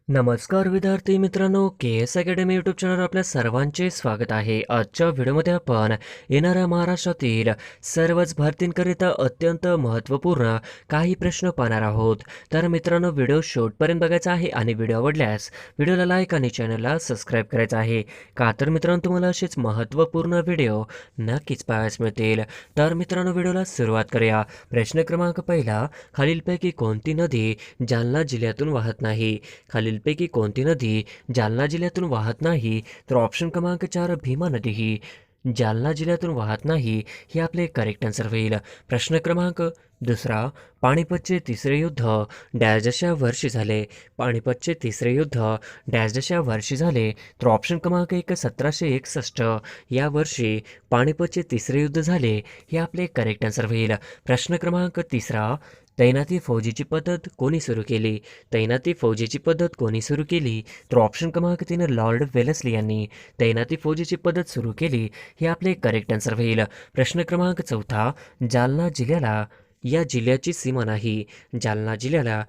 नमस्कार विद्यार्थी मित्रांनो, के एस अकॅडमी यूट्यूब चॅनलवर आपल्या सर्वांचे स्वागत आहे. आजच्या व्हिडिओमध्ये आपण येणाऱ्या महाराष्ट्रातील सर्वच भरतींकरिता अत्यंत महत्त्वपूर्ण काही प्रश्न पाहणार आहोत. तर मित्रांनो, व्हिडिओ शेवटपर्यंत बघायचा आहे आणि व्हिडिओ आवडल्यास व्हिडिओला लाईक आणि चॅनलला सबस्क्राईब करायचं आहे. का तर मित्रांनो, तुम्हाला असेच महत्त्वपूर्ण व्हिडिओ नक्कीच पाहायला मिळतील. तर मित्रांनो, व्हिडिओला सुरुवात करूया. प्रश्न क्रमांक पहिला, खालीलपैकी कोणती नदी जालना जिल्ह्यातून वाहत नाही? खालीलपैकी कोणती नदी जालना जिल्ह्यातून वाहत नाही? तर ऑप्शन क्रमांक 4 भीमा नदी ही जालना जिल्ह्यातून वाहत नाही, हे आपले करेक्ट आन्सर होईल. प्रश्न क्रमांक दुसरा, पानिपतचे तिसरे युद्ध डॅशच्या वर्षी झाले? पानिपतचे तिसरे युद्ध डॅशच्या वर्षी झाले? तर ऑप्शन क्रमांक 1 1761 या वर्षी पानिपतचे तिसरे युद्ध झाले, हे आपले करेक्ट आन्सर होईल. प्रश्न क्रमांक तिसरा, तैनाती फौजीची पद्धत कोणी सुरू केली? तैनाती फौजीची पद्धत कोणी सुरू केली? तर ऑप्शन क्रमांक 3 लॉर्ड वेलेस्ली यांनी तैनाती फौजीची पद्धत सुरू केली, हे आपले करेक्ट आन्सर होईल. प्रश्न क्रमांक चौथा, जालना जिल्ह्याला या जिल्ह्याची सीमा नाही? जालना जिल्ह्याला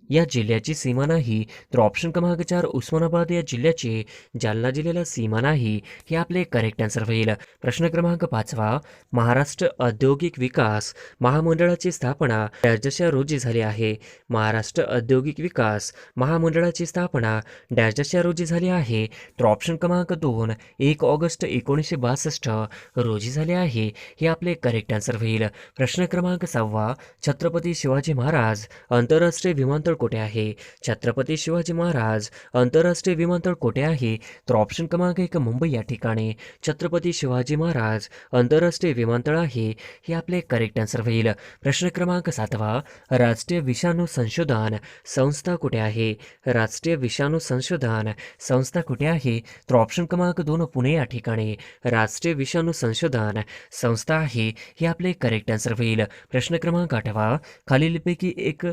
या जिल्ह्याची सीमा नाही? तर ऑप्शन क्रमांक 4 उस्मानाबाद या जिल्ह्याची जालना जिल्ह्याला सीमा नाही, हे आपले करेक्ट आन्सर होईल. प्रश्न क्रमांक पाचवा, महाराष्ट्र औद्योगिक विकास महामंडळाची स्थापना डॅशच्या रोजी झाली आहे? महाराष्ट्र औद्योगिक विकास महामंडळाची स्थापना डॅशच्या रोजी झाली आहे? तर ऑप्शन क्रमांक 2 1 ऑगस्ट 1962 रोजी झाले आहे, हे आपले करेक्ट आन्सर होईल. प्रश्न क्रमांक 6, छत्रपती शिवाजी महाराज आंतरराष्ट्रीय विमानतळ कोठे आहे? छत्रपती शिवाजी महाराज आंतरराष्ट्रीय विमानतळ कोठे आहे? तर ऑप्शन क्रमांक 1 मुंबई या ठिकाणी छत्रपती शिवाजी महाराज आंतरराष्ट्रीय विमानतळ आहे, हे आपले करेक्ट आन्सर होईल. प्रश्न क्रमांक 7, राष्ट्रीय विषाणू संशोधन संस्था कुठे आहे? राष्ट्रीय विषाणू संशोधन संस्था कुठे आहे? तर ऑप्शन क्रमांक 2 पुणे या ठिकाणी राष्ट्रीय विषाणू संशोधन संस्था आहे, हे आपले करेक्ट आन्सर होईल. प्रश्न क्रमांक 8, खालीलपैकी एक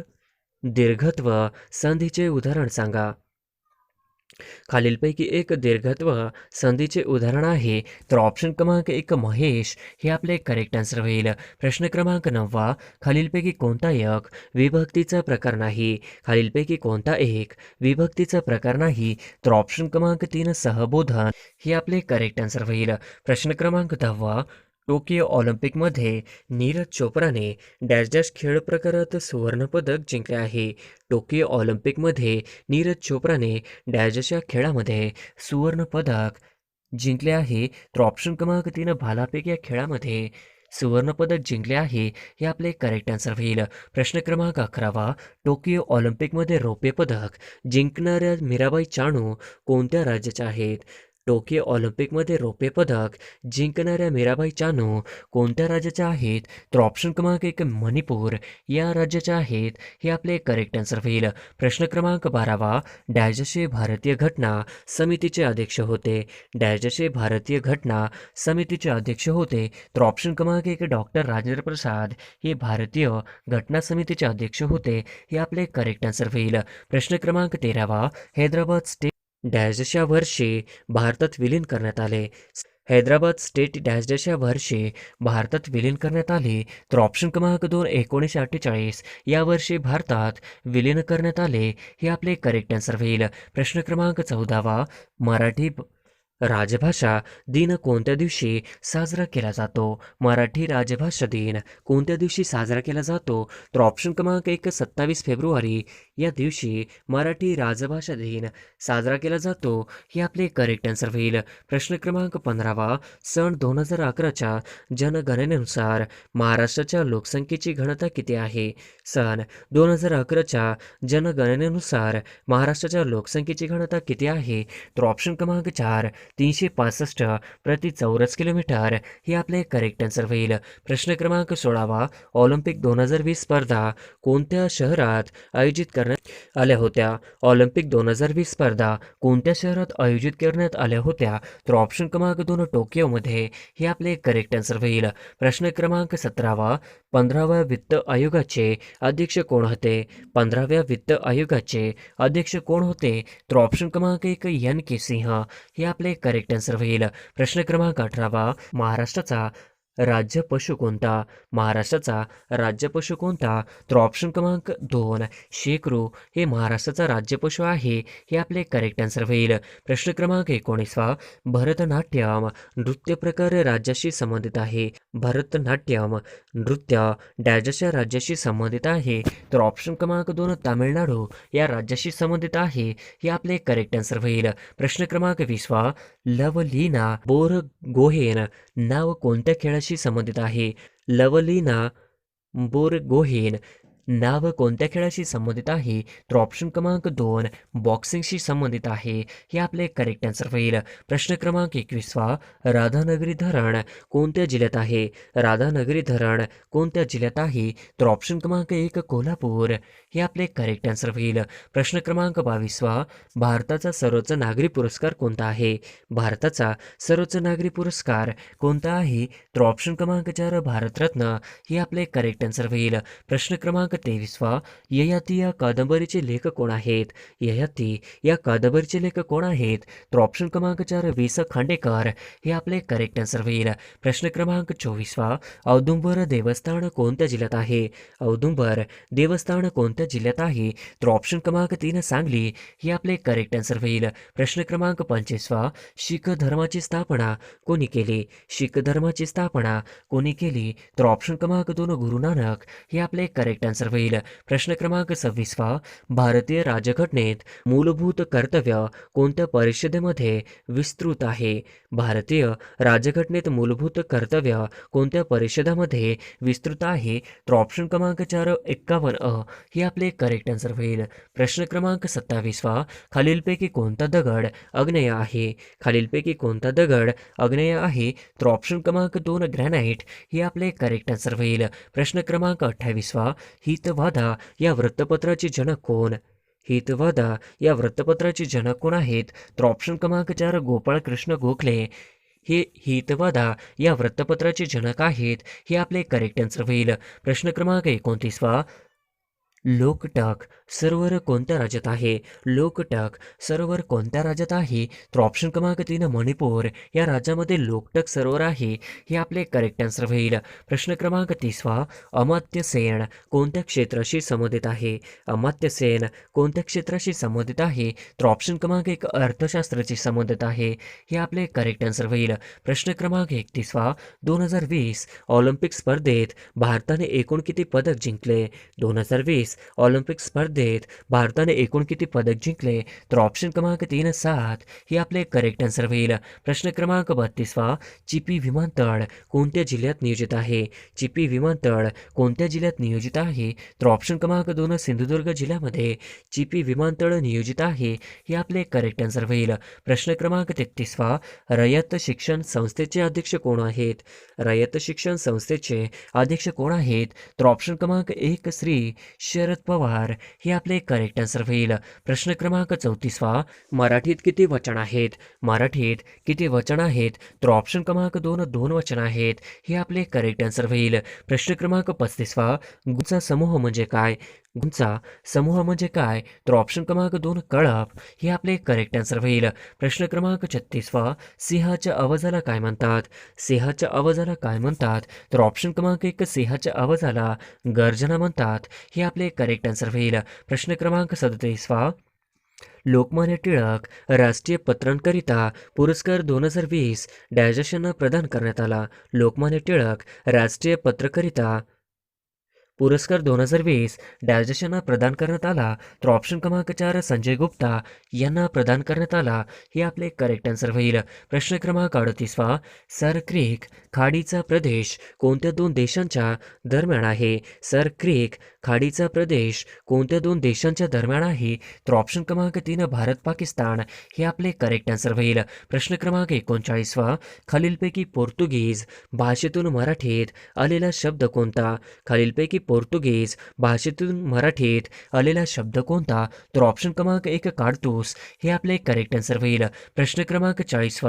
दीर्घत्व संधीचे उदाहरण सांगा. खालीलपैकी एक दीर्घत्व संधीचे उदाहरण आहे? तर ऑप्शन क्रमांक 1 महेश, हे आपले करेक्ट आन्सर होईल. प्रश्न क्रमांक 9, खालीलपैकी कोणता एक विभक्तीचा प्रकार नाही? खालीलपैकी कोणता एक विभक्तीचा प्रकार नाही? तर ऑप्शन क्रमांक 3 सहबोधन, हे आपले करेक्ट आन्सर होईल. प्रश्न क्रमांक 10, टोकियो ऑलिम्पिकमध्ये नीरज चोप्राने डॅश डॅश खेळ प्रकारात सुवर्णपदक जिंकले आहे? टोकियो ऑलिम्पिकमध्ये नीरज चोप्राने डॅशच्या खेळामध्ये सुवर्णपदक जिंकले आहे? तर ऑप्शन क्रमांक 3 भालाफेक या खेळामध्ये सुवर्णपदक जिंकले आहे, हे आपले करेक्ट आन्सर होईल. प्रश्न क्रमांक 11, टोकियो ऑलिम्पिकमध्ये रौप्य पदक जिंकणाऱ्या मीराबाई चानू कोणत्या राज्याच्या आहेत? टोकियो ऑलिम्पिकमध्ये रौप्य पदक जिंकणाऱ्या मीराबाई चानू कोणत्या राज्याच्या आहेत? तर ऑप्शन क्रमांक 1 मणिपूर या राज्याच्या आहेत, हे आपले करेक्ट आन्सर होईल. प्रश्न क्रमांक 12, डॅशचे भारतीय घटना समितीचे अध्यक्ष होते? डॅशचे भारतीय घटना समितीचे अध्यक्ष होते? तर ऑप्शन क्रमांक 1 डॉक्टर राजेंद्र प्रसाद हे भारतीय घटना समितीचे अध्यक्ष होते, हे आपले करेक्ट आन्सर होईल. प्रश्न क्रमांक 13, हैदराबाद स्टेट डॅशच्या वर्षी भारतात विलीन करण्यात आले? हैदराबाद स्टेट डॅशच्या वर्षी भारतात विलीन करण्यात आले? तर ऑप्शन क्रमांक 2 1948 या वर्षी भारतात विलीन करण्यात आले, हे आपले करेक्ट आन्सर होईल. प्रश्न क्रमांक 14, मराठी राजभाषा दिन कोणत्या दिवशी साजरा केला जातो? मराठी राजभाषा दिन कोणत्या दिवशी साजरा केला जातो? तर ऑप्शन क्रमांक 1 27 फेब्रुवारी या दिवशी मराठी राजभाषा दिन साजरा केला जातो, हे आपले करेक्ट आन्सर होईल. प्रश्न क्रमांक 15, सन 2011च्या जनगणनेनुसार महाराष्ट्राच्या लोकसंख्येची घनता किती आहे? सन 2011च्या जनगणनेनुसार महाराष्ट्राच्या लोकसंख्येची घनता किती आहे? तर ऑप्शन क्रमांक 4 365 प्रति चौरस किलोमीटर, हे आपले करेक्ट आन्सर होईल. प्रश्न क्रमांक 16, ऑलिम्पिक 2020 स्पर्धा कोणत्या शहरात आयोजित करण्यात आल्या होत्या? ऑलिम्पिक 2020 स्पर्धा कोणत्या शहरात आयोजित करण्यात आल्या होत्या? तर ऑप्शन क्रमांक 2 टोकियोमध्ये, हे आपले करेक्ट आन्सर होईल. प्रश्न क्रमांक 17, 15व्या वित्त आयोगाचे अध्यक्ष कोण होते? 15व्या वित्त आयोगाचे अध्यक्ष कोण होते? तर ऑप्शन क्रमांक 1 NK सिंह, हे आपले करेक्ट आन्सर होईल. प्रश्न क्रमांक 18, महाराष्ट्राचा राज्य पशु कोणता? महाराष्ट्राचा राज्य पशु कोणता? तर ऑप्शन क्रमांक 2 शेकरू हे महाराष्ट्राचा राज्य पशु आहे. हे आपले करेक्ट आन्सर होईल. प्रश्न क्रमांक 19 भरतनाट्यम नृत्य प्रकार राज्याशी संबंधित आहे. भरतनाट्यम नृत्य डॅशच्या राज्याशी संबंधित आहे. तर ऑप्शन क्रमांक 2 तामिळनाडू या राज्याशी संबंधित आहे. हे आपले करेक्ट आन्सर होईल. प्रश्न क्रमांक 20 लवलीना बोरगोहेन नाव कोणत्या खेळाशी संबंधित आहे? लवलीना बोरगोहेन नाव कोणत्या खेळाशी संबंधित आहे? तर ऑप्शन क्रमांक 2 बॉक्सिंगशी संबंधित आहे. हे आपले करेक्ट आन्सर होईल. प्रश्न क्रमांक 21 राधानगरी धरण कोणत्या जिल्ह्यात आहे? राधानगरी धरण कोणत्या जिल्ह्यात आहे? तर ऑप्शन क्रमांक 1 कोल्हापूर हे आपले करेक्ट आन्सर होईल. प्रश्न क्रमांक 22 भारताचा सर्वोच्च नागरी पुरस्कार कोणता आहे? भारताचा सर्वोच्च नागरी पुरस्कार कोणता आहे? तर ऑप्शन क्रमांक 4 भारतरत्न हे आपले करेक्ट आन्सर होईल. प्रश्न क्रमांक 23 ययाती या कादंबरीचे लेखक कोण आहेत? ययाती या कादंबरीचे लेखक कोण आहेत? तर ऑप्शन क्रमांक 4 वि. स. खांडेकर हे आपले करेक्ट आन्सर होईल. प्रश्न क्रमांक 24 औदुंबर देवस्थान कोणत्या जिल्ह्यात आहे? औदुंबर देवस्थान कोणत्या जिल्ह्यात आहे? तर ऑप्शन क्रमांक 3 सांगली हे आपले करेक्ट आन्सर होईल. प्रश्न क्रमांक 25 शीख धर्माची स्थापना कोणी केली? शीख धर्माची स्थापना कोणी केली? तर ऑप्शन क्रमांक 2 गुरु नानक हे आपले करेक्ट आन्सर होईल. प्रश्न क्रमांक 26 भारतीय राज्यघटनेत मूलभूत कर्तव्य कोणत्या परिषदेमध्ये विस्तृत आहे? भारतीय राज्यघटनेत मूलभूत कर्तव्य कोणत्या परिषदामध्ये विस्तृत आहे? तर ऑप्शन क्रमांक 4 51 हे आपले करेक्ट आन्सर होईल. प्रश्न क्रमांक 27 खालीलपैकी कोणता दगड आग्नेय आहे? खालीलपैकी कोणता दगड आग्नेय आहे? तर ऑप्शन क्रमांक 2 ग्रॅनाइट हे आपले करेक्ट आन्सर होईल. प्रश्न क्रमांक 28 हितवादा या वृत्तपत्राचे जनक कोण? हितवादा या वृत्तपत्राचे जनक कोण आहेत? तर ऑप्शन क्रमांक 4 गोपाळकृष्ण गोखले हे हितवादा या वृत्तपत्राचे जनक आहेत. हे आपले करेक्ट आन्सर होईल. प्रश्न क्रमांक 29 लोकटक सरोवर कोणत्या राज्यात आहे? लोकटक सरोवर कोणत्या राज्यात आहे? तर ऑप्शन क्रमांक 3 मणिपूर या राज्यामध्ये लोकटक सरोवर आहे. हे आपले करेक्ट आन्सर होईल. प्रश्न क्रमांक 30 अमात्य सेन कोणत्या क्षेत्राशी संबंधित आहे? अमात्य सेन कोणत्या क्षेत्राशी संबंधित आहे? तर ऑप्शन क्रमांक 1 अर्थशास्त्राशी संबंधित आहे. हे आपले करेक्ट आन्सर होईल. प्रश्न क्रमांक 31 2020 ऑलिम्पिक स्पर्धेत भारताने एकूण किती पदक जिंकले? 2020 ऑलिम्पिक स्पर्धेत भारताने एकूण किती पदक जिंकले? तर ऑप्शन क्रमांक 3 7 हे आपले करेक्ट आन्सर होईल. प्रश्न क्रमांक 32 चिपी विमानतळ कोणत्या जिल्ह्यात नियोजित आहे? चिपी विमानतळ कोणत्या जिल्ह्यात नियोजित आहे? तर ऑप्शन क्रमांक 2 सिंधुदुर्ग जिल्ह्यामध्ये चिपी विमानतळ नियोजित आहे. हे आपले करेक्ट आन्सर होईल. प्रश्न क्रमांक 33 रयत शिक्षण संस्थेचे अध्यक्ष कोण आहेत? रयत शिक्षण संस्थेचे अध्यक्ष कोण आहेत? तर ऑप्शन क्रमांक 1 श्री शरद पवार हे आपले करेक्ट आन्सर होईल. प्रश्न क्रमांक 34 मराठीत किती वचन आहेत? मराठीत किती वचन आहेत? तर ऑप्शन क्रमांक 2 2 वचन आहेत. हे आपले करेक्ट आन्सर होईल. प्रश्न क्रमांक 35 गुंचा समूह म्हणजे काय? गुंचा समूह म्हणजे काय? तर ऑप्शन क्रमांक 2 कळप हे आपले करेक्ट आन्सर होईल. प्रश्न क्रमांक 36 सिंहाच्या आवाजाला काय म्हणतात? सिंहाच्या आवाजाला काय म्हणतात? तर ऑप्शन क्रमांक 1 सिंहाच्या आवाजाला गर्जना म्हणतात. हे आपले करेक्ट आन्सर होईल. प्रश्न क्रमांक 37 लोकमान्य टिळक राष्ट्रीय पत्रांकरिता पुरस्कार 2020 डॅशना प्रदान करण्यात आला. लोकमान्य टिळक राष्ट्रीय पत्रकारिता पुरस्कार 2020 डॅशना प्रदान करण्यात आला. तर ऑप्शन क्रमांक 4 संजय गुप्ता यांना प्रदान करण्यात आला. हे आपले करेक्ट आन्सर होईल. प्रश्न क्रमांक 38 सर क्रीक खाडीचा प्रदेश कोणत्या 2 देशांच्या दरम्यान आहे? सर क्रीक खाडीचा प्रदेश कोणत्या 2 देशांच्या दरम्यान आहे? तर ऑप्शन क्रमांक 3 भारत पाकिस्तान हे आपले करेक्ट आन्सर होईल. प्रश्न क्रमांक 39 खालीलपैकी पोर्तुगीज भाषेतून मराठीत आलेला शब्द कोणता? खालीलपैकी पोर्तुगीज भाषेतून मराठीत आलेला शब्द कोणता? तर ऑप्शन क्रमांक 1 काडतूस हे आपले करेक्ट आन्सर होईल. प्रश्न क्रमांक 40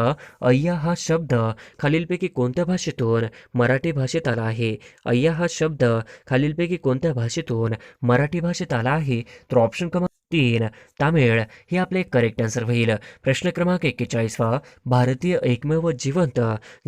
अय्या हा शब्द खालीलपैकी कोणत्या भाषेतून मराठी भाषेत आला आहे? अय्या हा शब्द खालीलपैकी कोणत्या भाषेतून मराठी भाषेत आला आहे? तर ऑप्शन क्रमांक 3 तामिळ हे आपले करेक्ट आन्सर होईल. प्रश्न क्रमांक 41 भारतीय एकमेव जिवंत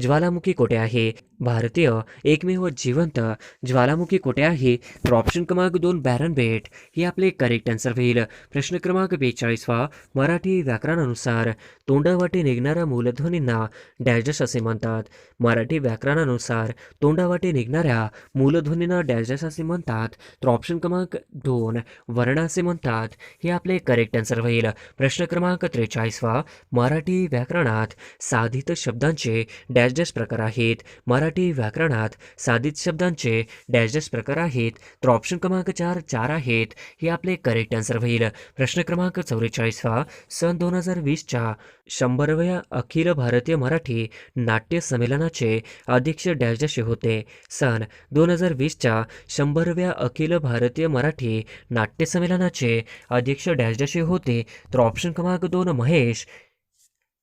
ज्वालामुखी कोठे आहे? भारतीय एकमेव जिवंत ज्वालामुखी कोठे आहे? तर ऑप्शन क्रमांक 2 बॅरन बेट हे आपले करेक्ट आन्सर होईल. प्रश्न क्रमांक 42 मराठी व्याकरणानुसार तोंडावाटे निघणाऱ्या मूलध्वनींना डॅश असे म्हणतात. मराठी व्याकरणानुसार तोंडावाटे निघणाऱ्या मूलध्वनींना डॅश असे म्हणतात. तर ऑप्शन क्रमांक 2 वर्ण असे म्हणतात. हे आपले करेक्ट आन्सर होईल. प्रश्न क्रमांक 43 मराठी व्याकरणात साधित शब्दांचे डॅश डॅश प्रकार आहेत. मराठी व्याकरणात साधित शब्दांचे डॅश डॅश प्रकार आहेत. तर ऑप्शन क्रमांक 4 आहेत. हे आपले करेक्ट आन्सर होईल. प्रश्न क्रमांक 44 सन 2020च्या 100व्या अखिल भारतीय मराठी नाट्य संमेलनाचे अध्यक्ष डॅश डॅश होते. सन 2020च्या 100व्या अखिल भारतीय मराठी नाट्य संमेलनाचे अध्यक्ष डॅश डॅश होते. तर ऑप्शन क्रमांक 2 महेश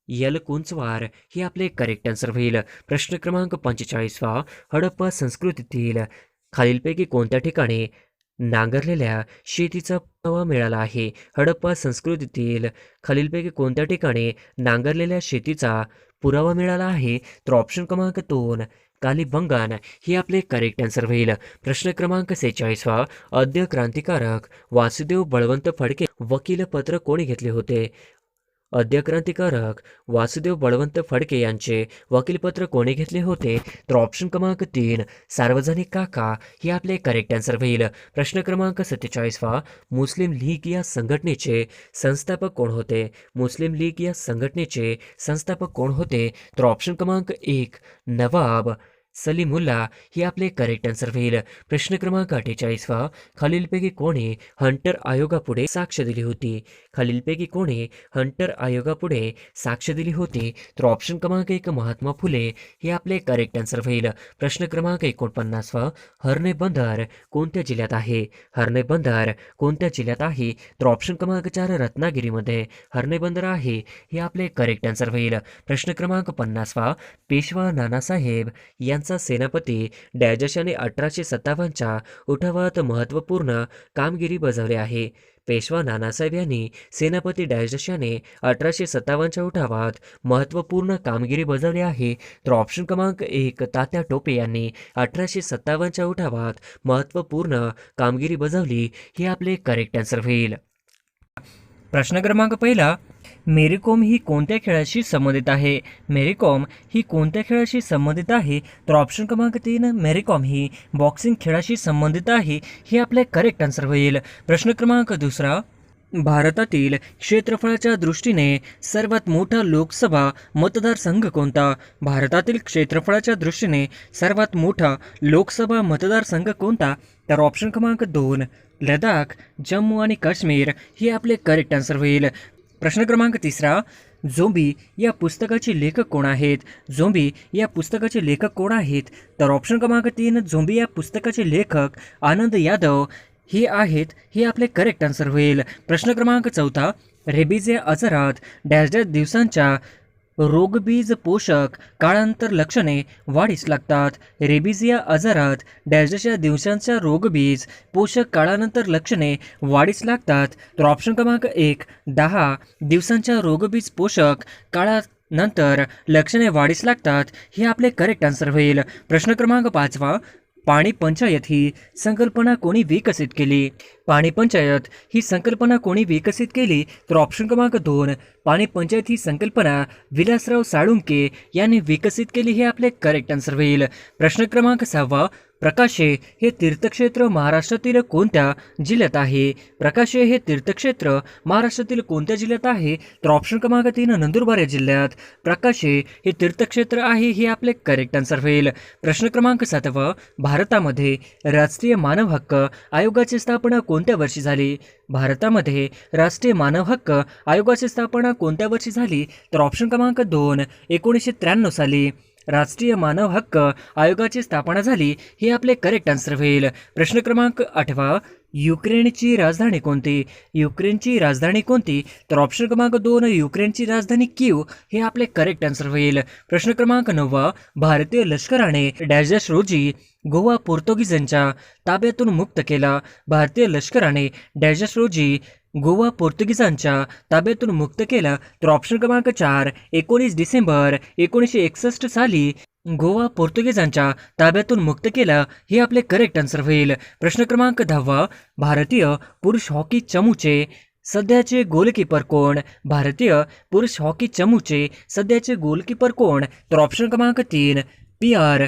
यलकुंचवार हे आपले करेक्ट आन्सर होईल. प्रश्न क्रमांक 45 हडप्पा संस्कृतीतील खालीलपैकी कोणत्या ठिकाणी नांगरलेल्या शेतीचा पुरावा मिळाला आहे? हडप्पा संस्कृतीतील खालीलपैकी कोणत्या ठिकाणी नांगरलेल्या शेतीचा पुरावा मिळाला आहे? तर ऑप्शन क्रमांक 2 कालीबंगान हे आपले करेक्ट आन्सर होईल. प्रश्न क्रमांक 46 आद्य क्रांतिकारक वासुदेव बळवंत फडके वकील पत्र कोणी घेतले होते? आद्य क्रांतिकारक वासुदेव बळवंत फडके यांचे वकीलपत्र कोणी घेतले होते? तर ऑप्शन क्रमांक 3 सार्वजनिक काका हे आपले करेक्ट आन्सर होईल. प्रश्न क्रमांक 47 मुस्लिम लीग या संघटनेचे संस्थापक कोण होते? मुस्लिम लीग या संघटनेचे संस्थापक कोण होते? तर ऑप्शन क्रमांक 1 नवाब सलीमुल्ला हे आपले करेक्ट आन्सर होईल. प्रश्न क्रमांक 48 खालीलपैकी कोणी हंटर आयोगापुढे साक्ष दिली होती? खालीलपैकी कोणी हंटर आयोगापुढे साक्ष दिली होती? तर ऑप्शन क्रमांक 1 महात्मा फुले हे आपले करेक्ट आन्सर होईल. प्रश्न क्रमांक 49 हरणे बंदर कोणत्या जिल्ह्यात आहे? हरणे बंदर कोणत्या जिल्ह्यात आहे? तर ऑप्शन क्रमांक 4 रत्नागिरीमध्ये हरणे बंदर आहे. हे आपले करेक्ट आन्सर होईल. प्रश्न क्रमांक 50 पेशवा नानासाहेब यांचा सेनापती डॅजशाने 1857च्या उठावात महत्त्वपूर्ण कामगिरी बजावली आहे. पेशवा नानासाहेब यांनी सेनापती डॅजशाने 1857च्या उठावात महत्त्वपूर्ण कामगिरी बजावली आहे. तर ऑप्शन क्रमांक 1 तात्या टोपे यांनी 1857च्या उठावात महत्त्वपूर्ण कामगिरी बजावली. हे आपले करेक्ट आन्सर होईल. प्रश्न क्रमांक 1 मेरी कोम ही कोणत्या खेळाशी संबंधित आहे? मेरी कॉम ही कोणत्या खेळाशी संबंधित आहे? तर ऑप्शन क्रमांक 3 मेरी कॉम ही बॉक्सिंग खेळाशी संबंधित आहे. हे आपले करेक्ट आन्सर होईल. प्रश्न क्रमांक 2 भारतातील क्षेत्रफळाच्या दृष्टीने सर्वात मोठा लोकसभा मतदारसंघ कोणता? भारतातील क्षेत्रफळाच्या दृष्टीने सर्वात मोठा लोकसभा मतदारसंघ कोणता? तर ऑप्शन क्रमांक 2 लडाख जम्मू आणि काश्मीर हे आपले करेक्ट आन्सर होईल. प्रश्न क्रमांक 3 झोंबी या पुस्तकाचे लेखक कोण आहेत? झोंबी या पुस्तकाचे लेखक कोण आहेत? तर ऑप्शन क्रमांक 3 झोंबी या पुस्तकाचे लेखक आनंद यादव हे आहेत. हे आपले करेक्ट आन्सर होईल. प्रश्न क्रमांक 4 रेबीज या आजारात डॅश डॅश दिवसांच्या रोगबीज पोषक काळांतर लक्षणे वाढीस लागतात. रेबीज या आजारात डॅश डॅश या दिवसांच्या रोगबीज पोषक काळानंतर लक्षणे वाढीस लागतात. तर ऑप्शन क्रमांक 1 10 दिवसांच्या रोगबीज पोषक काळानंतर लक्षणे वाढीस लागतात. हे आपले करेक्ट आन्सर होईल. प्रश्न क्रमांक 5 पाणी पंचायत ही संकल्पना कोणी विकसित केली? पाणी पंचायत ही संकल्पना कोणी विकसित केली? तर ऑप्शन क्रमांक 2 पाणी पंचायत ही संकल्पना विलासराव साळुंके यांनी विकसित केली. हे आपले करेक्ट आन्सर होईल. प्रश्न क्रमांक 6 प्रकाशे हे तीर्थक्षेत्र महाराष्ट्रातील कोणत्या जिल्ह्यात आहे? प्रकाशे हे तीर्थक्षेत्र महाराष्ट्रातील कोणत्या जिल्ह्यात आहे? तर ऑप्शन क्रमांक 3 नंदुरबार या जिल्ह्यात प्रकाशे हे तीर्थक्षेत्र आहे. हे आपले करेक्ट आन्सर होईल. प्रश्न क्रमांक 7 भारतामध्ये राष्ट्रीय मानव हक्क आयोगाची स्थापना कोणत्या वर्षी झाली? भारतामध्ये राष्ट्रीय मानव हक्क आयोगाची स्थापना कोणत्या वर्षी झाली? तर ऑप्शन क्रमांक 2 1993 साली राष्ट्रीय मानव हक्क आयोगाची स्थापना झाली. हे आपले करेक्ट आन्सर होईल. प्रश्न क्रमांक 8 युक्रेनची राजधानी कोणती? युक्रेनची राजधानी कोणती? तर ऑप्शन क्रमांक 2 युक्रेनची राजधानी कीव. हे आपले करेक्ट आन्सर होईल. प्रश्न क्रमांक 9 भारतीय लष्कराने डॅश डॅश रोजी गोवा पोर्तुगीजांच्या ताब्यातून मुक्त केला. भारतीय लष्कराने डॅश डॅश रोजी गोवा पोर्तुगीजांच्या ताब्यातून मुक्त केला? तर ऑप्शन क्रमांक 4 19 डिसेंबर 1961 साली गोवा पोर्तुगीजांच्या ताब्यातून मुक्त केला, हे आपले करेक्ट आन्सर होईल. प्रश्न क्रमांक 10 भारतीय पुरुष हॉकी चमूचे सध्याचे गोलकीपर कोण? भारतीय पुरुष हॉकी चमूचे सध्याचे गोलकीपर कोण? तर ऑप्शन क्रमांक 3 PR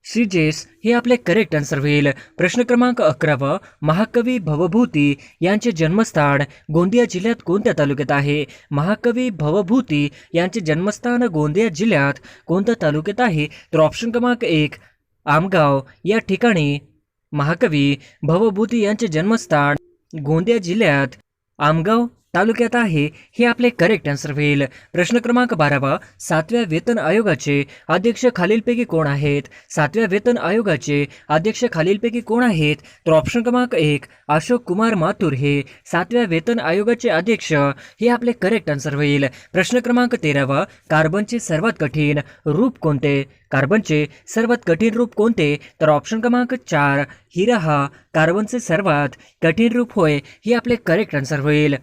श्रीजेश, हे आपले करेक्ट आन्सर होईल. प्रश्न क्रमांक 11 महाकवी भवभूती यांचे जन्मस्थान गोंदिया जिल्ह्यात कोणत्या तालुक्यात आहे? महाकवी भवभूती यांचे जन्मस्थान गोंदिया जिल्ह्यात कोणत्या तालुक्यात आहे? तर ऑप्शन क्रमांक 1 आमगाव या ठिकाणी महाकवी भवभूती यांचे जन्मस्थान गोंदिया जिल्ह्यात आमगाव तालुक्यात आहे, हे आपले करेक्ट आन्सर होईल. प्रश्न क्रमांक 12 7व्या वेतन आयोगाचे अध्यक्ष खालीलपैकी कोण आहेत? 7व्या वेतन आयोगाचे अध्यक्ष खालीलपैकी कोण आहेत? तर ऑप्शन क्रमांक 1 अशोक कुमार माथुर हे 7व्या वेतन आयोगाचे अध्यक्ष, हे आपले करेक्ट आन्सर होईल. प्रश्न क्रमांक 13 कार्बनचे सर्वात कठीण रूप कोणते? कार्बनचे सर्वात कठीण रूप कोणते? तर ऑप्शन क्रमांक 4 हिरा हा कार्बनचे सर्वात कठीण रूप होय, हे आपले करेक्ट आन्सर होईल.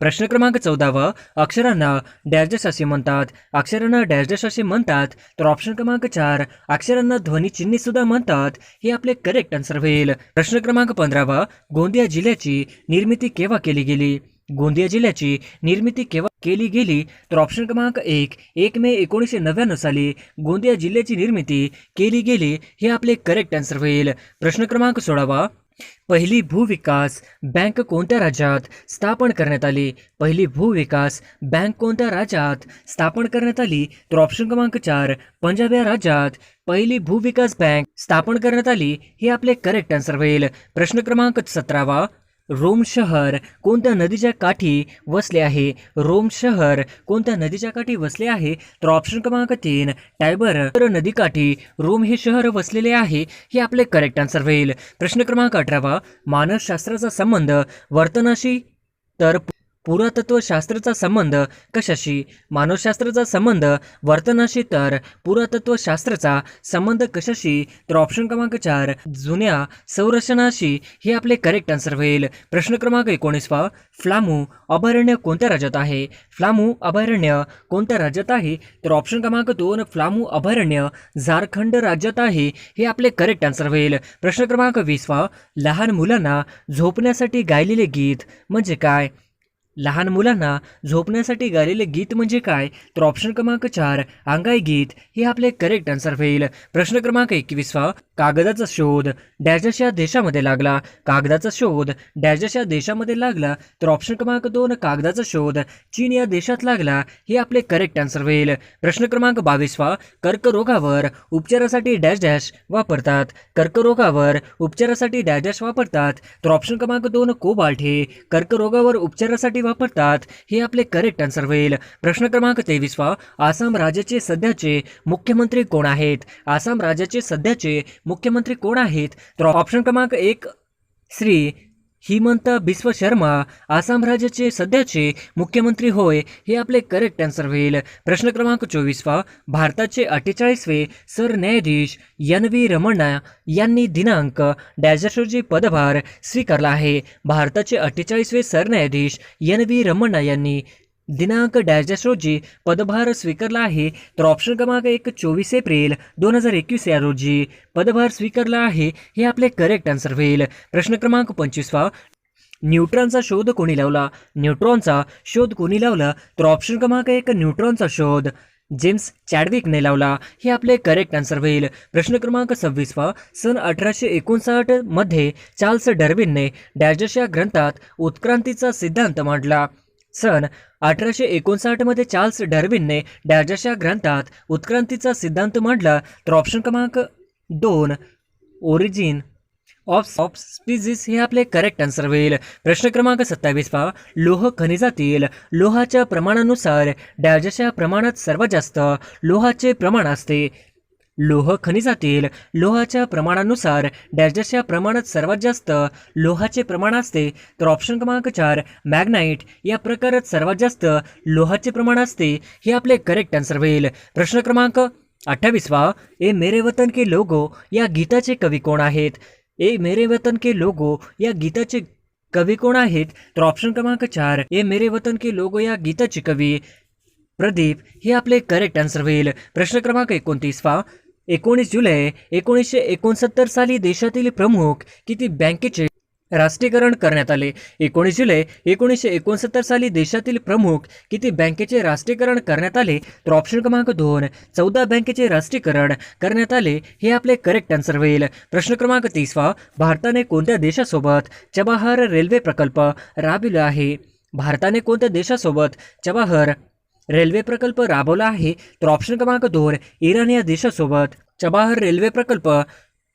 प्रश्न क्रमांक 14 अक्षरांना डॅश डॅश असे म्हणतात? अक्षरांना डॅश डॅश असे म्हणतात? तर ऑप्शन क्रमांक 4 अक्षरांना ध्वनी चिन्हे सुद्धा म्हणतात, हे आपले करेक्ट आन्सर होईल. प्रश्न क्रमांक 15 गोंदिया जिल्ह्याची निर्मिती केव्हा केली गेली? गोंदिया जिल्ह्याची निर्मिती केव्हा केली गेली? तर ऑप्शन क्रमांक 1 मे 1999 साली गोंदिया जिल्ह्याची निर्मिती केली गेली, हे आपले करेक्ट आन्सर होईल. प्रश्न क्रमांक 16 पहिली भूविकास बँक कोणत्या राज्यात स्थापन करण्यात आली? पहिली भूविकास बँक कोणत्या राज्यात स्थापन करण्यात आली? तर ऑप्शन क्रमांक 4 पंजाब या राज्यात पहिली भूविकास बँक स्थापन करण्यात आली, हे आपले करेक्ट आन्सर होईल. प्रश्न क्रमांक 17 रोम शहर कोणत्या नदीच्या काठी वसले आहे? रोम शहर कोणत्या नदीच्या काठी वसले आहे? तर ऑप्शन क्रमांक 3 टायबर नदीकाठी रोम हे शहर वसलेले आहे, हे आपले करेक्ट आन्सर होईल. प्रश्न क्रमांक 18 मानसशास्त्राचा संबंध वर्तनाशी तर पुरातत्वशास्त्राचा संबंध कशाशी? मानवशास्त्राचा संबंध वर्तनाशी तर पुरातत्वशास्त्राचा संबंध कशाशी? तर ऑप्शन क्रमांक 4 जुन्या संरचनाशी, हे आपले करेक्ट आन्सर होईल. प्रश्न क्रमांक 19 फ्लामू अभयारण्य कोणत्या राज्यात आहे? फ्लामू अभयारण्य कोणत्या राज्यात आहे? तर ऑप्शन क्रमांक 2 फ्लामू अभयारण्य झारखंड राज्यात आहे, हे आपले करेक्ट आन्सर होईल. प्रश्न क्रमांक 20 लहान मुलांना झोपण्यासाठी गायलेले गीत म्हणजे काय? लहान मुलांना झोपण्यासाठी गायलेले गीत म्हणजे काय? तर ऑप्शन क्रमांक 4 अंगाई गीत, हे आपले करेक्ट आन्सर होईल. प्रश्न क्रमांक 21 कागदाचा शोध डॅश डॅश या देशामध्ये लागला? कागदाचा शोध डॅश डॅश या देशामध्ये लागला? तर ऑप्शन क्रमांक 2 कागदाचा शोध चीन या देशात लागला, हे आपले करेक्ट आन्सर होईल. प्रश्न क्रमांक 22 कर्करोगावर उपचारासाठी डॅश डॅश वापरतात? कर्करोगावर उपचारासाठी डॅश डॅश वापरतात? तर ऑप्शन क्रमांक 2 कोबाल्ट हे कर्करोगावर उपचारासाठी वापरतात, हे आपले करेक्ट आन्सर होईल. प्रश्न क्रमांक 23 आसाम राज्याचे सध्याचे मुख्यमंत्री कोण आहेत? आसाम राज्याचे सध्याचे मुख्यमंत्री कोण आहेत? तर ऑप्शन क्रमांक 1 श्री हिमंत बिस्व शर्मा आसाम राज्याचे सध्याचे मुख्यमंत्री होय, हे आपले करेक्ट आन्सर होईल. प्रश्न क्रमांक 24 भारताचे 48वे सरन्यायाधीश NV रमणा यांनी दिनांक डॅश डॅश रोजी पदभार स्वीकारला आहे? भारताचे 48वे सरन्यायाधीश NV रमणा यांनी दिनांक डॅश डॅश रोजी पदभार स्वीकारला आहे? तर ऑप्शन क्रमांक 1 24 एप्रिल 2021 या रोजी पदभार स्वीकारला आहे, हे आपले करेक्ट आन्सर होईल. प्रश्न क्रमांक 25 न्यूट्रॉनचा शोध कोणी लावला? न्यूट्रॉनचा शोध कोणी लावला? तर ऑप्शन क्रमांक 1 न्यूट्रॉनचा शोध जेम्स चॅडविकने लावला, हे आपले करेक्ट आन्सर होईल. प्रश्न क्रमांक 26 सन 1859 मध्ये चार्ल्स डार्विनने डॅश डॅश या ग्रंथात उत्क्रांतीचा सिद्धांत मांडला? सन 1859 मध्ये चार्ल्स डार्विनने डॅश डॅश या ग्रंथात उत्क्रांतीचा सिद्धांत मांडला? तर ऑप्शन क्रमांक 2 ओरिजिन ऑफ स्पीसीज, हे आपले करेक्ट आन्सर होईल. प्रश्न क्रमांक 27 लोह खनिजातील लोहाच्या प्रमाणानुसार डॅश डॅश या प्रमाणात सर्वात जास्त लोहाचे प्रमाण असते? लोह खनिजातील लोहाच्या प्रमाणानुसार डॅश डॅश या प्रमाणात सर्वात जास्त लोहाचे प्रमाण असते? तर ऑप्शन क्रमांक 4 मॅग्नाइट या प्रकारात सर्वात जास्त लोहाचे प्रमाण असते, हे आपले करेक्ट आन्सर होईल. प्रश्न क्रमांक 28 ए मेरे वतन के लोगो या गीताचे कवी कोण आहेत? ए मेरे वतन के लोगो या गीताचे कवी कोण आहेत? तर ऑप्शन क्रमांक 4 ये मेरे वतन के लोगो या गीताचे कवी प्रदीप हे आपले करेक्ट आन्सर होईल. प्रश्न क्रमांक 29 19 जुलै 1969 साली देशातील प्रमुख किती बँकेचे राष्ट्रीयकरण करण्यात आले? 19 जुलै 1969 साली देशातील प्रमुख किती बँकेचे राष्ट्रीयकरण करण्यात आले? तर ऑप्शन क्रमांक 2 14 बँकेचे राष्ट्रीयकरण करण्यात आले हे आपले करेक्ट आन्सर होईल. प्रश्न क्रमांक 30 भारताने कोणत्या देशासोबत चबाहार रेल्वे प्रकल्प राबविला आहे? भारताने कोणत्या देशासोबत चबाहार रेल्वे प्रकल्प राबवला आहे? तर ऑप्शन क्रमांक 2 इराण या देशासोबत चबाहार रेल्वे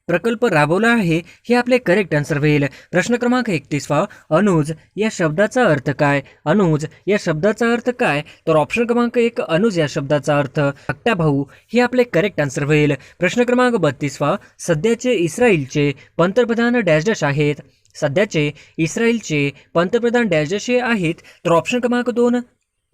प्रकल्प राबवला आहे हे आपले करेक्ट आन्सर होईल. प्रश्न क्रमांक 31 अनुज या शब्दाचा अर्थ काय? अनुज या शब्दाचा अर्थ काय? तर ऑप्शन क्रमांक 1 अनुज या शब्दाचा अर्थ धाकटा भाऊ हे आपले करेक्ट आन्सर होईल. प्रश्न क्रमांक 32 सध्याचे इस्रायलचे पंतप्रधान डॅश डॅश आहेत? सध्याचे इस्रायलचे पंतप्रधान डॅश डॅश हे आहेत? तर ऑप्शन क्रमांक 2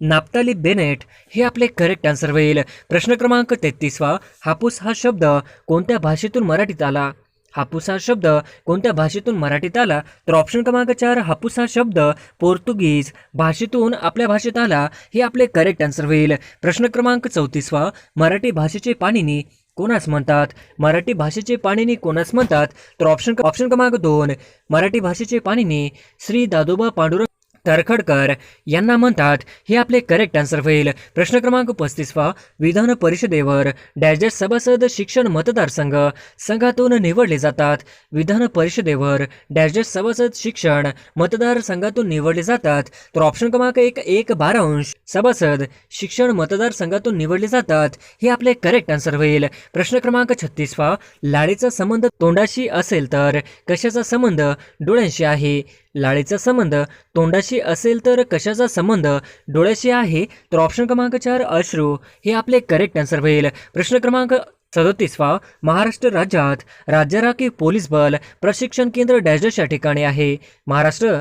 नाफ्ताली बेनेट हे आपले करेक्ट आन्सर होईल. प्रश्न क्रमांक 33 हापूस हा शब्द कोणत्या भाषेतून मराठीत आला? हापूस हा शब्द कोणत्या भाषेतून मराठीत आला? तर ऑप्शन क्रमांक 4 हापूस हा शब्द पोर्तुगीज भाषेतून आपल्या भाषेत आला हे आपले करेक्ट आन्सर होईल. प्रश्न क्रमांक 34 मराठी भाषेचे पाणिनी कोणास म्हणतात? मराठी भाषेचे पाणिनी कोणास म्हणतात? तर ऑप्शन क्रमांक 2 मराठी भाषेचे पाणिनी श्री दादोबा पांडुरंग तरखडकर यांना म्हणतात हे आपले करेक्ट आन्सर होईल. प्रश्न क्रमांक 35 विधान परिषदेवर डॅश डॅश सभासद शिक्षण मतदारसंघातून निवडले जातात? विधान परिषदेवर डॅश डॅश सभासद शिक्षण मतदारसंघातून निवडले जातात? तर ऑप्शन क्रमांक 1 12 सभासद शिक्षण मतदारसंघातून निवडले जातात हे आपले करेक्ट आन्सर होईल. प्रश्न क्रमांक 36 लाळेचा संबंध तोंडाशी असेल तर कशाचा संबंध डोळ्यांशी आहे? लाळेचा संबंध तोंडाशी असेल तर कशाचा संबंध डोळ्याशी आहे? तर ऑप्शन क्रमांक 4 अश्रू हे आपले करेक्ट आन्सर होईल. प्रश्न क्रमांक 37 महाराष्ट्र राज्यात राज्य राखीव पोलीस बल प्रशिक्षण केंद्र डॅश डॅश या ठिकाणी आहे? महाराष्ट्र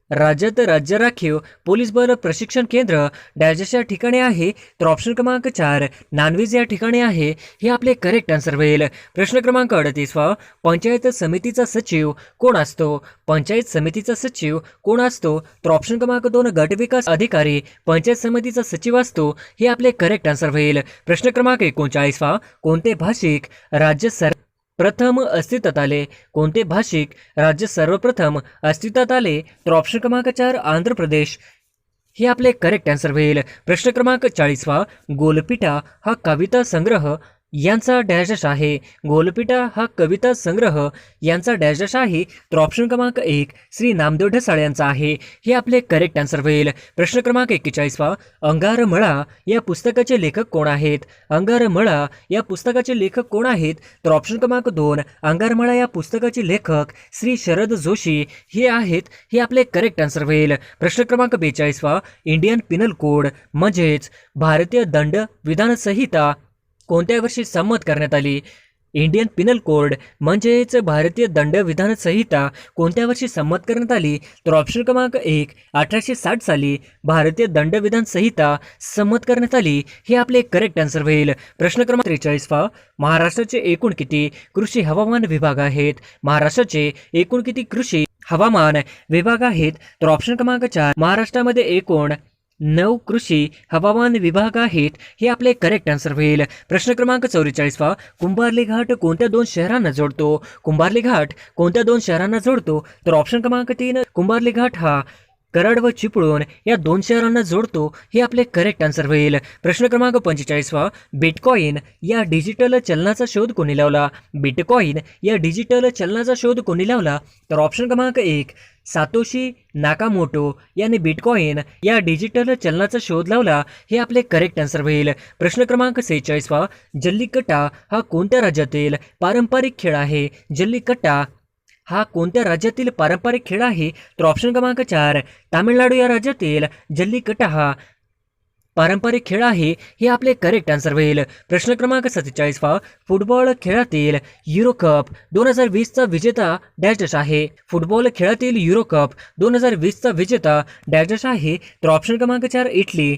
राज्यात राज्य राखीव पोलीस बल प्रशिक्षण केंद्र डॅश डॅश या ठिकाणी आहे? तर ऑप्शन क्रमांक 4 नानवीज या ठिकाणी आहे हे आपले करेक्ट आन्सर होईल. प्रश्न क्रमांक 38 पंचायत समितीचा सचिव कोण असतो? पंचायत समितीचा सचिव कोण असतो? तर ऑप्शन क्रमांक 2 गट विकास अधिकारी पंचायत समितीचा सचिव असतो हे आपले करेक्ट आन्सर होईल. प्रश्न क्रमांक 39 कोणते भाषिक राज्य प्रथम अस्तित्वात आले? कोणते भाषिक राज्य सर्वप्रथम अस्तित्वात आले? तर ऑप्शन क्रमांक 4 आंध्र प्रदेश हे आपले करेक्ट आन्सर होईल. प्रश्न क्रमांक 40 गोलपिठा हा कविता संग्रह यांचा डॅश डॅश आहे? गोलपिठा हा कविता संग्रह यांचा डॅश डॅश आहे? तर ऑप्शन क्रमांक 1 श्री नामदेव ढसाळ यांचा आहे हे आपले करेक्ट आन्सर होईल. प्रश्न क्रमांक 41 अंगारमळा या पुस्तकाचे लेखक कोण आहेत? अंगारमळा या पुस्तकाचे लेखक कोण आहेत? तर ऑप्शन क्रमांक 2 अंगारमळा या पुस्तकाचे लेखक श्री शरद जोशी हे आहेत हे आपले करेक्ट आन्सर होईल. प्रश्न क्रमांक 42 इंडियन पिनल कोड म्हणजेच भारतीय दंड विधान संहिता कोणत्या वर्षी संमत करण्यात आली? इंडियन पिनल कोड म्हणजेच भारतीय दंड विधान संहिता कोणत्या वर्षी संमत करण्यात आली? तर ऑप्शन क्रमांक 1 1860 साली भारतीय दंड विधान संहिता संमत करण्यात आली हे आपले करेक्ट आन्सर होईल. प्रश्न क्रमांक 43 महाराष्ट्राचे एकूण किती कृषी हवामान विभाग आहेत? महाराष्ट्राचे एकूण किती कृषी हवामान विभाग आहेत? तर ऑप्शन क्रमांक 4 महाराष्ट्रामध्ये एकूण 9 कृषी हवामान विभाग आहेत हे आपले करेक्ट आन्सर होईल. प्रश्न क्रमांक 44 कुंभार्ली घाट कोणत्या 2 शहरांना जोडतो? कुंभार्ली घाट कोणत्या 2 शहरांना जोडतो? तर ऑप्शन क्रमांक 3 कुंभार्ली घाट हा कराड व चिपळूण या 2 शहरांना जोडतो हे आपले करेक्ट आन्सर होईल. प्रश्न क्रमांक 45 बिटकॉइन या डिजिटल चलनाचा शोध कोणी लावला? बिटकॉइन या डिजिटल चलनाचा शोध कोणी लावला? तर ऑप्शन क्रमांक 1 सातोशी नाकामोटो यांनी बिटकॉइन या डिजिटल चलनाचा शोध लावला हे आपले करेक्ट आन्सर होईल. प्रश्न क्रमांक 46 जल्लीकट्टा हा कोणत्या राज्यातील पारंपरिक खेळ आहे? जल्लीकट्टा हा कोणत्या राज्यातील पारंपरिक खेळ आहे? तर ऑप्शन क्रमांक 4 तामिळनाडू या राज्यातील जल्लीकट्टा हा पारंपरिक खेळ आहे हे आपले करेक्ट आन्सर होईल. प्रश्न क्रमांक 47 फुटबॉल खेळातील युरो कप 2020चा विजेता डॅश डॅश आहे? फुटबॉल खेळातील युरो कप 2020चा विजेता डॅश डॅश आहे? तर ऑप्शन क्रमांक 4 इटली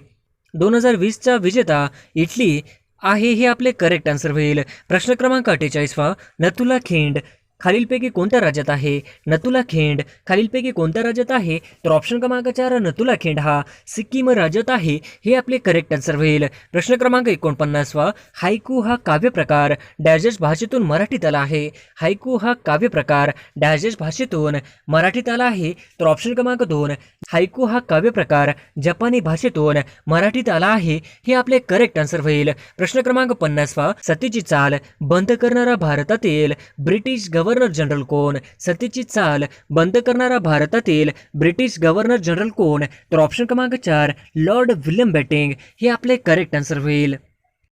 2020चा विजेता इटली आहे हे आपले करेक्ट आन्सर होईल. प्रश्न क्रमांक 48 नथुला खिंड खालीलपैकी कोणत्या राज्यात आहे नतुला खिंड? खालीलपैकी कोणत्या राज्यात आहे? तर ऑप्शन क्रमांक 4 नतुला खिंड हा सिक्कीम राज्यात आहे. हे आपले करेक्ट आन्सर होईल. प्रश्न क्रमांक 49 हायकू हा काव्य प्रकार डॅशेस भाषेतून मराठीत आला आहे. हायकू हा काव्य प्रकार डॅशेस भाषेतून मराठीत आला आहे. तर ऑप्शन क्रमांक 2 हायकू हा काव्य प्रकार जपानी भाषेतून मराठीत आला आहे. हे आपले करेक्ट आन्सर होईल. प्रश्न क्रमांक 50 सतीची चाल बंद करणारा भारतातील ब्रिटिश गव्हर्नर जनरल कोण? सतीची चाल बंद करणारा भारतातील ब्रिटिश गव्हर्नर जनरल कोण? तर ऑप्शन क्रमांक 4 लॉर्ड विल्यम बेटिंग हे आपले करेक्ट आन्सर होईल.